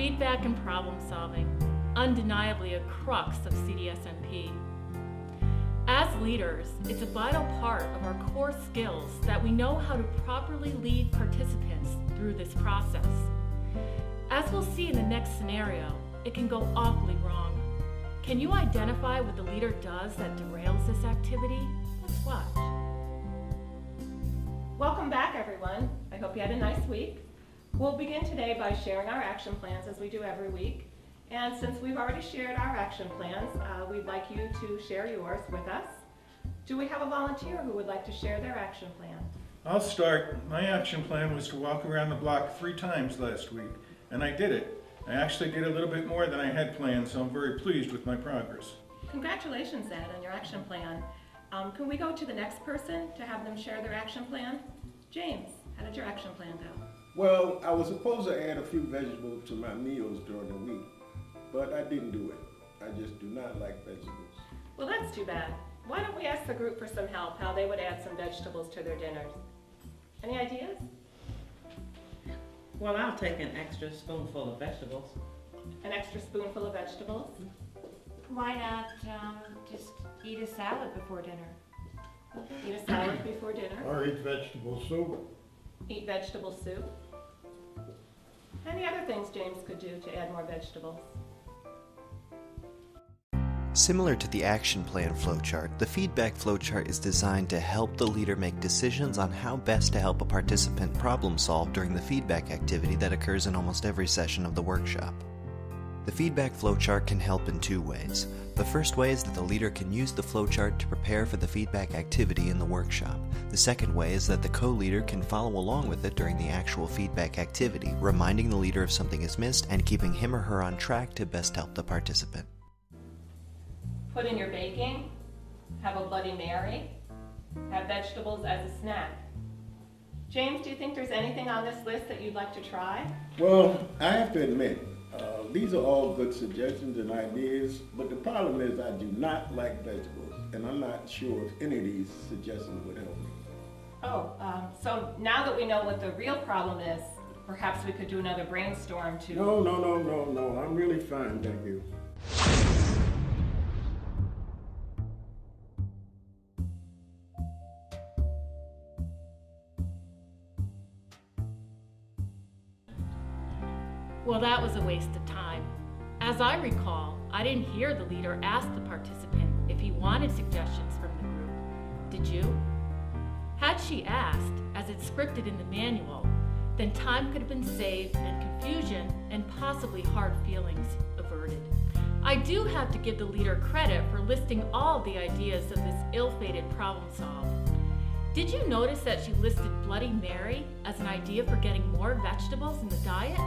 Feedback and problem solving, undeniably a crux of CDSMP. As leaders, it's a vital part of our core skills that we know how to properly lead participants through this process. As we'll see in the next scenario, it can go awfully wrong. Can you identify what the leader does that derails this activity? Let's watch. Welcome back, everyone. I hope you had a nice week. We'll begin today by sharing our action plans as we do every week. And since we've already shared our action plans, we'd like you to share yours with us. Do we have a volunteer who would like to share their action plan? I'll start. My action plan was to walk around the block 3 times last week, and I did it. I actually did a little bit more than I had planned, so I'm very pleased with my progress. Congratulations, Ed, on your action plan. Can we go to the next person to have them share their action plan? James, how did your action plan go? Well, I was supposed to add a few vegetables to my meals during the week, but I didn't do it. I just do not like vegetables. Well, that's too bad. Why don't we ask the group for some help, how they would add some vegetables to their dinners? Any ideas? Well, I'll take an extra spoonful of vegetables. An extra spoonful of vegetables? Why not just eat a salad before dinner? Eat a salad before dinner? Or eat vegetable soup. Eat vegetable soup? Any other things James could do to add more vegetables? Similar to the action plan flowchart, the feedback flowchart is designed to help the leader make decisions on how best to help a participant problem solve during the feedback activity that occurs in almost every session of the workshop. The feedback flowchart can help in 2 ways. The first way is that the leader can use the flowchart to prepare for the feedback activity in the workshop. The second way is that the co-leader can follow along with it during the actual feedback activity, reminding the leader if something is missed and keeping him or her on track to best help the participant. Put in your baking, have a Bloody Mary, have vegetables as a snack. James, do you think there's anything on this list that you'd like to try? Well, I have to admit, these are all good suggestions and ideas, but the problem is I do not like vegetables, and I'm not sure if any of these suggestions would help me. Oh, so now that we know what the real problem is, perhaps we could do another brainstorm to... No, I'm really fine, thank you. Well, that was a waste of time. As I recall, I didn't hear the leader ask the participant if he wanted suggestions from the group. Did you? Had she asked, as it's scripted in the manual, then time could have been saved and confusion and possibly hard feelings averted. I do have to give the leader credit for listing all the ideas of this ill-fated problem solve. Did you notice that she listed Bloody Mary as an idea for getting more vegetables in the diet?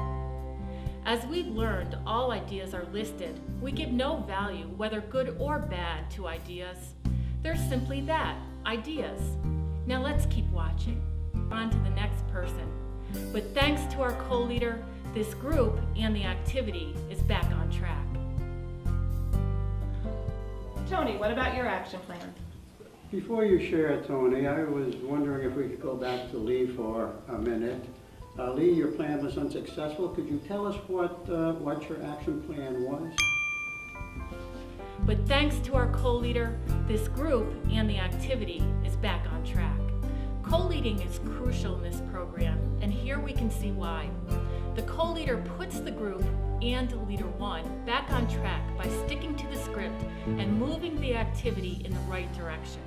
As we've learned, all ideas are listed. We give no value, whether good or bad, to ideas. They're simply that, ideas. Now let's keep watching. On to the next person. But thanks to our co-leader, this group and the activity is back on track. Tony, what about your action plan? Before you share, Tony, I was wondering if we could go back to Lee for a minute. Lee, your plan was unsuccessful. Could you tell us what your action plan was? But thanks to our co-leader, this group and the activity is back on track. Co-leading is crucial in this program, and here we can see why. The co-leader puts the group and leader 1 back on track by sticking to the script and moving the activity in the right direction.